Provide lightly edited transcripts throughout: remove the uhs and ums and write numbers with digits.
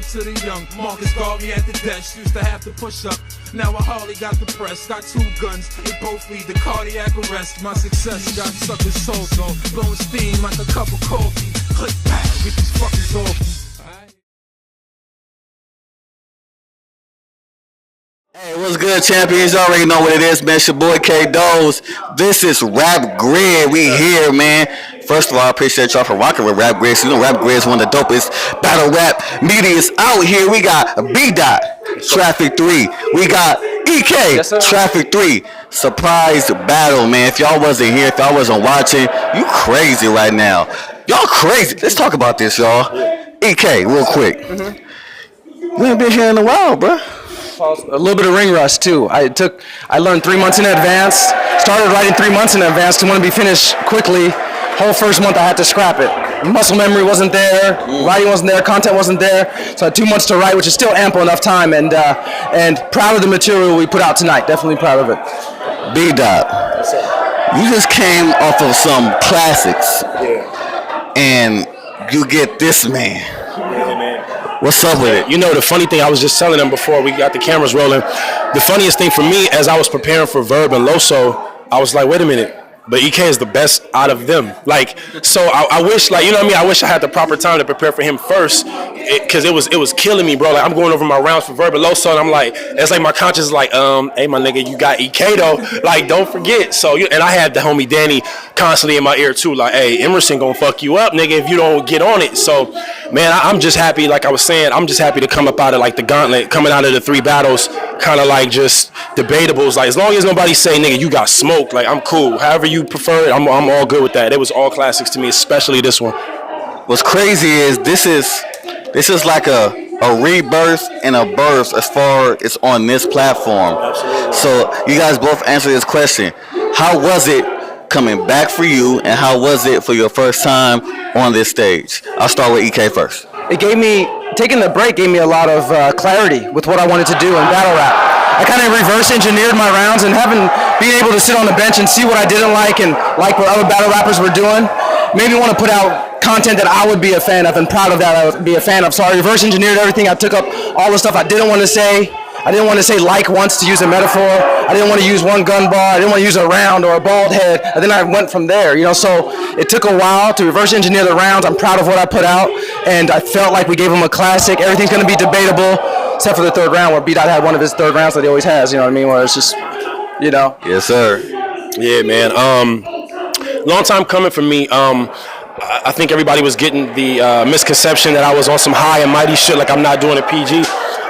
similar to the young Marcus Garvey at the desk. Used to have to push up. Now I hardly got the press. Got 2 guns, they both lead to cardiac arrest. My success got suckers' souls off, blowing steam like a cup of coffee. Click back, get these fuckers off me. Hey, what's good, champions? You already know what it is, man. It's your boy K Doze. This is Rap Grid. We here, man. First of all, I appreciate y'all for rocking with Rap Grid. So, you know, Rap Grid is one of the dopest battle rap medias out here. We got B Dot, Traffic 3. We got EK, Traffic 3. Surprise battle, man. If y'all wasn't here, if y'all wasn't watching, you crazy right now. Y'all crazy. Let's talk about this, y'all. EK, real quick. We ain't been here in a while, bro. A little bit of ring rust too. I learned 3 months in advance. Started writing 3 months in advance to want to be finished quickly. Whole first month I had to scrap it. Muscle memory wasn't there, writing wasn't there, content wasn't there. So I had 2 months to write, which is still ample enough time. And proud of the material we put out tonight. Definitely proud of it. B Dot, you just came off of some classics, and you get this man. What's up with it? You know, the funny thing, I was just telling them before we got the cameras rolling, the funniest thing for me, as I was preparing for Verb and Loso, I was like, wait a minute, but EK is the best out of them. Like, so I wish, like, you know what I mean? I wish I had the proper time to prepare for him first, because it was killing me, bro. Like, I'm going over my rounds for Verb and Loso, and I'm like, it's like my conscience is like, hey, my nigga, you got EK though. Like, don't forget. So, and I had the homie Danny constantly in my ear too, like, hey, Emerson gonna fuck you up, nigga, if you don't get on it. So, man, I'm just happy, like I was saying, I'm just happy to come up out of like the gauntlet, coming out of the 3 battles, kind of like just debatables. Like, as long as nobody say, nigga, you got smoked, like, I'm cool. However you prefer it, I'm all good with that. It was all classics to me, especially this one. What's crazy is this is like a rebirth and a birth as far as on this platform. Absolutely. So you guys both answer this question. How was it coming back for you, and how was it for your first time on this stage? I'll start with EK first. It gave me, taking the break gave me a lot of clarity with what I wanted to do in battle rap. I kind of reverse engineered my rounds, and being able to sit on the bench and see what I didn't like and like what other battle rappers were doing made me want to put out content that I would be a fan of, and proud of that I would be a fan of. So I reverse engineered everything. I took up all the stuff I didn't want to say. I didn't want to say like once to use a metaphor. I didn't want to use one gun bar. I didn't want to use a round or a bald head. And then I went from there, you know. So it took a while to reverse engineer the rounds. I'm proud of what I put out, and I felt like we gave them a classic. Everything's going to be debatable, except for the 3rd round where B-Dot had one of his 3rd rounds that he always has, you know what I mean, where it's just, you know. Yes, sir. Yeah, man. Long time coming for me. I think everybody was getting the misconception that I was on some high and mighty shit, like I'm not doing a PG.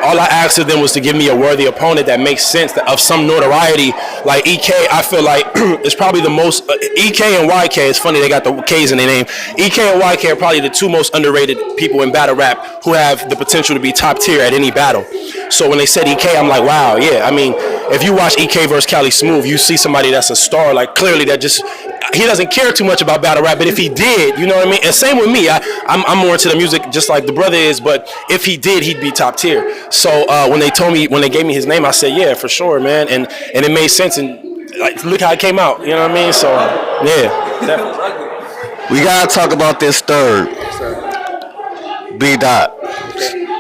All I asked of them was to give me a worthy opponent that makes sense, that of some notoriety. Like EK, I feel like is probably the most, EK and YK, it's funny they got the K's in their name. EK and YK are probably the 2 most underrated people in battle rap who have the potential to be top tier at any battle. So when they said EK, I'm like, wow, yeah. I mean, if you watch EK versus Cali Smooth, you see somebody that's a star, like clearly that just, he doesn't care too much about battle rap, but if he did, you know what I mean? And same with me, I'm more into the music just like the brother is, but if he did, he'd be top tier. So when they gave me his name, I said, yeah, for sure, man. And it made sense, and like, look how it came out, you know what I mean? So, yeah, definitely. We gotta talk about this third. B Dot.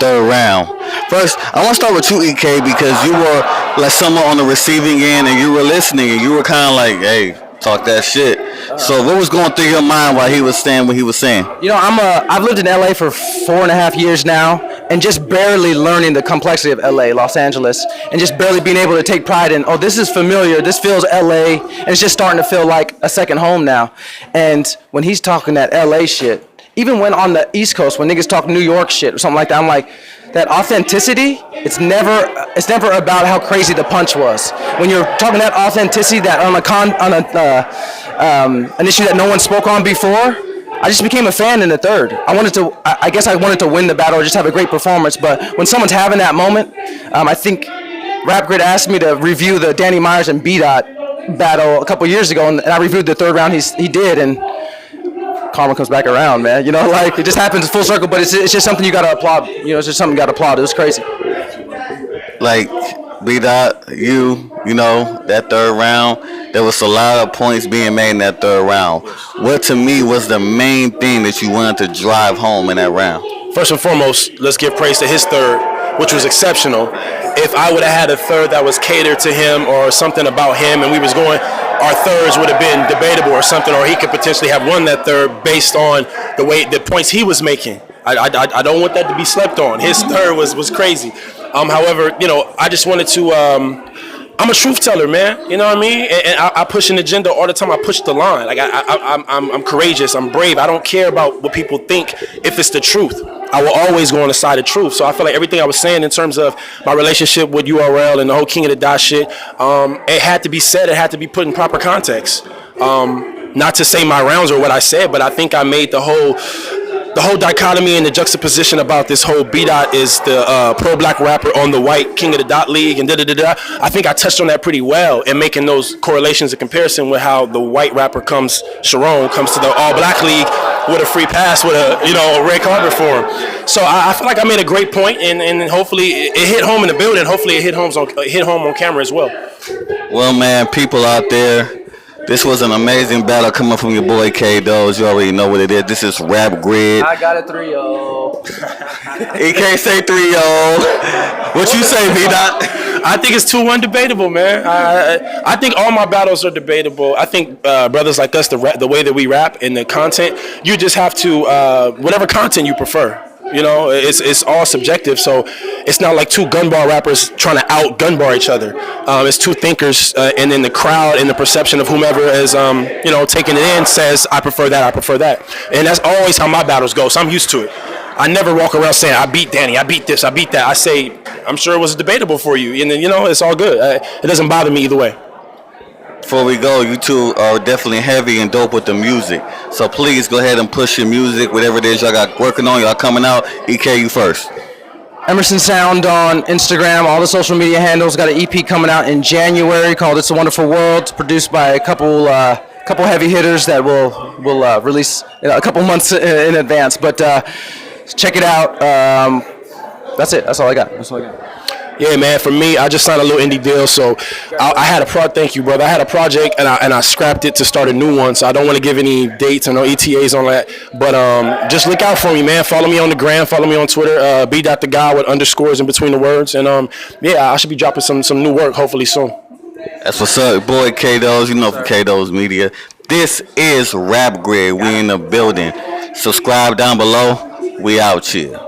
3rd round. First, I want to start with you, EK, because you were like someone on the receiving end, and you were listening, and you were kind of like, hey, talk that shit. So what was going through your mind while he was saying what he was saying? You know, I've lived in LA for 4.5 years now, and just barely learning the complexity of LA, Los Angeles, and just barely being able to take pride in, oh, this is familiar, this feels LA, and it's just starting to feel like a second home now. And when he's talking that LA shit, even when on the East Coast, when niggas talk New York shit or something like that, I'm like, that authenticity, it's never about how crazy the punch was. When you're talking that authenticity, that on an issue that no one spoke on before, I just became a fan in the 3rd. I guess I wanted to win the battle or just have a great performance, but when someone's having that moment, I think Rap Grid asked me to review the Danny Myers and B-Dot battle a couple years ago, and I reviewed the 3rd round he did, and karma comes back around, man. You know, like, it just happens full circle, but it's just something you gotta applaud. You know, it's just something you gotta applaud. It was crazy. Like, B-Dot, you know, that 3rd round, there was a lot of points being made in that 3rd round. What to me was the main thing that you wanted to drive home in that round? first and foremost, let's give praise to his third, which was exceptional. If I would have had a third that was catered to him or something about him and we was going, our thirds would have been debatable or something, or he could potentially have won that third based on the points he was making. I don't want that to be slept on. His third was crazy. However, I just wanted to. I'm a truth teller, man. You know what I mean? And I push an agenda all the time. I push the line. Like I'm courageous. I'm brave. I don't care about what people think if it's the truth. I will always go on the side of truth. So I feel like everything I was saying in terms of my relationship with URL and the whole King of the Dot shit, it had to be said. It had to be put in proper context. Not to say my rounds or what I said, but I think I made the whole dichotomy and the juxtaposition about this whole B-Dot is the pro-black rapper on the white King of the Dot League and da-da-da-da. I think I touched on that pretty well in making those correlations in comparison with how the white rapper Sharon comes to the all-black league with a free pass with a red carpet for him. So I feel like I made a great point, and hopefully it hit home in the building. Hopefully it hit home on camera as well. Well, man, people out there, this was an amazing battle coming from your boy K-Doz. You already know what it is. This is Rap Grid. I got a 3-0. He can't say 3-0. What you say, B-Dot? I think it's 2-1 debatable, man. I think all my battles are debatable. I think brothers like us, the way that we rap and the content, you just have to, whatever content you prefer. It's all subjective, so it's not like two gun bar rappers trying to out gun bar each other. It's two thinkers, and then the crowd and the perception of whomever is, taking it in says, I prefer that. And that's always how my battles go, so I'm used to it. I never walk around saying, I beat Danny, I beat this, I beat that. I say, I'm sure it was debatable for you, and then, it's all good. It doesn't bother me either way. Before we go, you two are definitely heavy and dope with the music. So please go ahead and push your music, whatever it is y'all got working on, y'all coming out. EK, you first. Emerson Sound on Instagram, all the social media handles. Got an EP coming out in January called "It's a Wonderful World." It's produced by a couple heavy hitters that will release a couple months in advance. But check it out. That's it. That's all I got. Yeah, man. For me, I just signed a little indie deal, so I had a thank you, brother. I had a project and I scrapped it to start a new one. So I don't want to give any dates or no ETAs on that. But just look out for me, man. Follow me on the gram. Follow me on Twitter. B.the_guy with underscores in between the words. And I should be dropping some new work hopefully soon. That's what's up, boy. K-Doz, from K-Doz Media. This is Rap Grid. We in the building. Subscribe down below. We out here.